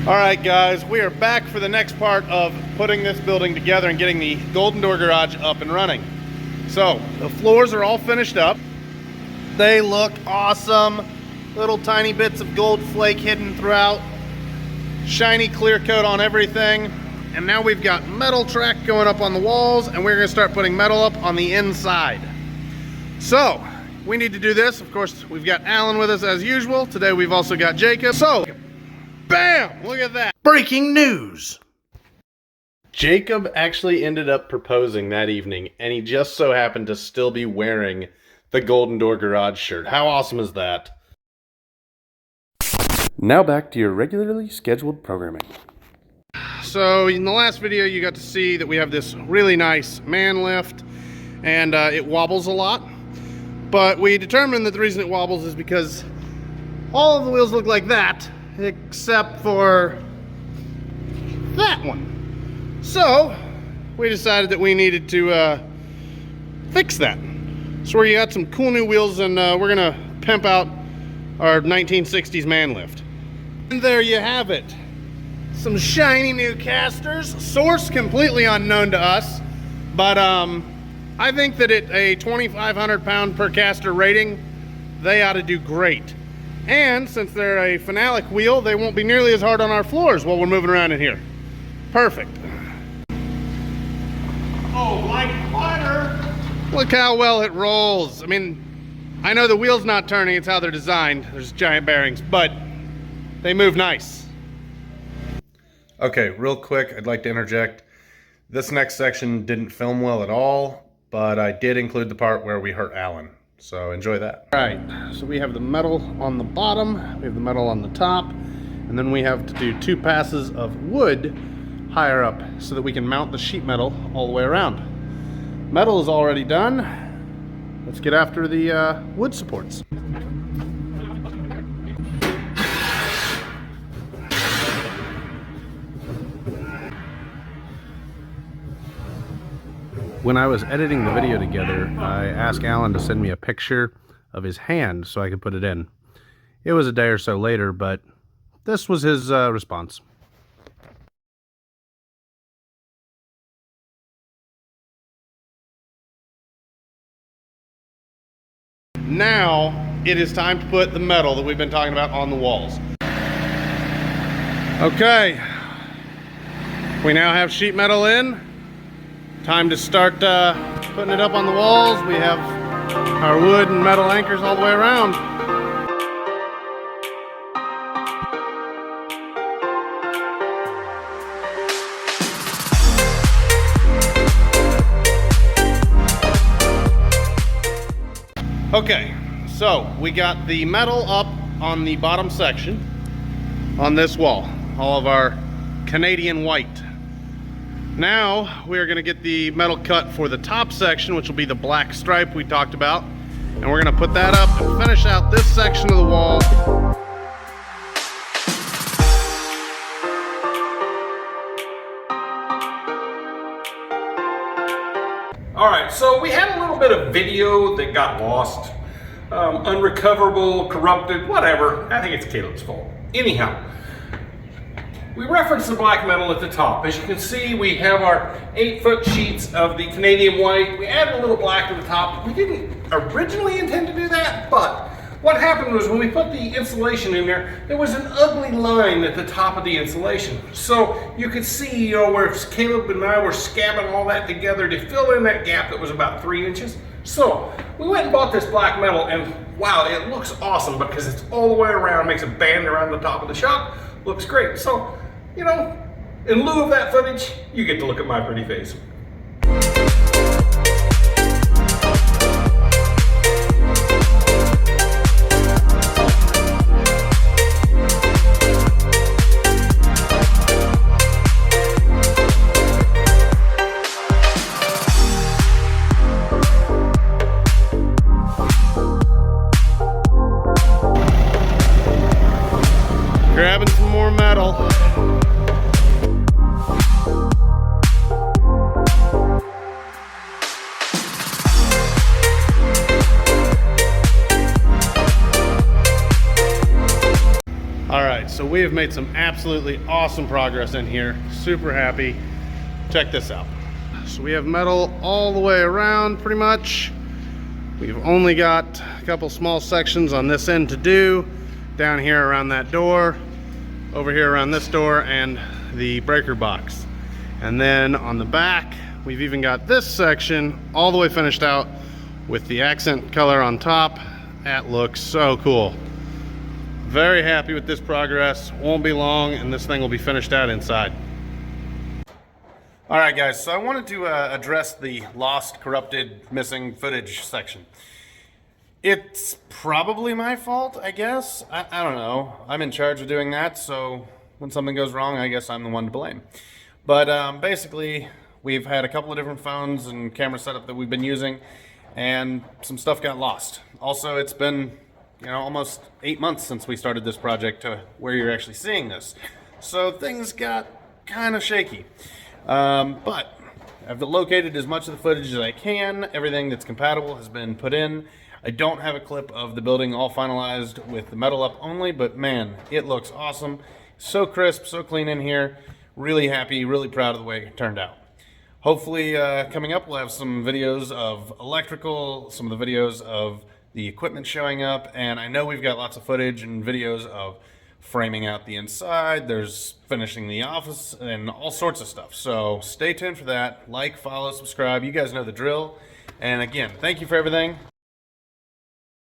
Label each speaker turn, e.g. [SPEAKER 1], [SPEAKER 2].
[SPEAKER 1] All right, guys, we are back for the next part of putting this building together and getting the Golden Door Garage up and running. So the floors are all finished up. They look awesome. Little tiny bits of gold flake hidden throughout. Shiny clear coat on everything. And now we've got metal track going up on the walls, and we're gonna start putting metal up on the inside. So we need to do this. Of course, we've got Alan with us as usual. Today we've also got Jacob. So bam! Look at that. Breaking news! Jacob actually ended up proposing that evening, and he just so happened to still be wearing the Golden Door Garage shirt. How awesome is that? Now back to your regularly scheduled programming. So in the last video you got to see that we have this really nice man lift, and it wobbles a lot. But we determined that the reason it wobbles is because all of the wheels look like that, except for that one. So we decided that we needed to fix that. So we got some cool new wheels, and we're gonna pimp out our 1960s man lift. And there you have it. Some shiny new casters, source completely unknown to us, but I think that at a 2,500 pound per caster rating, they ought to do great. And since they're a phenolic wheel, they won't be nearly as hard on our floors while we're moving around in here. Perfect. Oh, like butter. Look how well it rolls. I mean, I know the wheel's not turning, it's how they're designed. There's giant bearings, but they move nice. Okay, real quick, I'd like to interject. This next section didn't film well at all, but I did include the part where we hurt Alan. So enjoy that. All right, so we have the metal on the bottom, we have the metal on the top, and then we have to do 2 passes of wood higher up so that we can mount the sheet metal all the way around. Metal is already done. Let's get after the wood supports. When I was editing the video together, I asked Alan to send me a picture of his hand so I could put it in. It was a day or so later, but this was his response. Now it is time to put the metal that we've been talking about on the walls. Okay, we now have sheet metal in. Time to start putting it up on the walls. We have our wood and metal anchors all the way around. Okay, so we got the metal up on the bottom section on this wall, all of our Canadian white. Now we're going to get the metal cut for the top section, which will be the black stripe we talked about, and we're going to put that up and finish out this section of the wall.
[SPEAKER 2] All right, so we had a little bit of video that got lost, unrecoverable, corrupted, whatever. I think it's Caleb's fault. Anyhow, we referenced the black metal at the top. As you can see, we have our 8-foot sheets of the Canadian white. We added a little black to the top. We didn't originally intend to do that, but what happened was when we put the insulation in there was an ugly line at the top of the insulation. So you could see, where Caleb and I were scabbing all that together to fill in that gap that was about 3 inches. So we went and bought this black metal, and wow, it looks awesome because it's all the way around, makes a band around the top of the shop. Looks great. So, in lieu of that footage, you get to look at my pretty face.
[SPEAKER 1] Grabbing some more metal. right, so we have made some absolutely awesome progress in here. Super happy. Check this out. So we have metal all the way around pretty much. We've only got a couple small sections on this end to do. Down here around that door, over here around this door, and the breaker box. And then on the back, we've even got this section all the way finished out with the accent color on top. That looks so cool. Very happy with this progress. Won't be long and this thing will be finished out inside. All right, guys, so I wanted to address the lost, corrupted, missing footage section. It's probably my fault, I guess. I don't know. I'm in charge of doing that, so when something goes wrong, I guess I'm the one to blame. But basically, we've had a couple of different phones and camera setup that we've been using, and some stuff got lost. Also, it's been, almost 8 months since we started this project to where you're actually seeing this. So things got kind of shaky. But I've located as much of the footage as I can. Everything that's compatible has been put in. I don't have a clip of the building all finalized with the metal up only, but man, it looks awesome. So crisp, so clean in here. Really happy, really proud of the way it turned out. Hopefully, coming up, we'll have some videos of electrical, some of the videos of the equipment showing up, and I know we've got lots of footage and videos of framing out the inside. There's finishing the office and all sorts of stuff. So stay tuned for that. Like, follow, subscribe. You guys know the drill. And again, thank you for everything.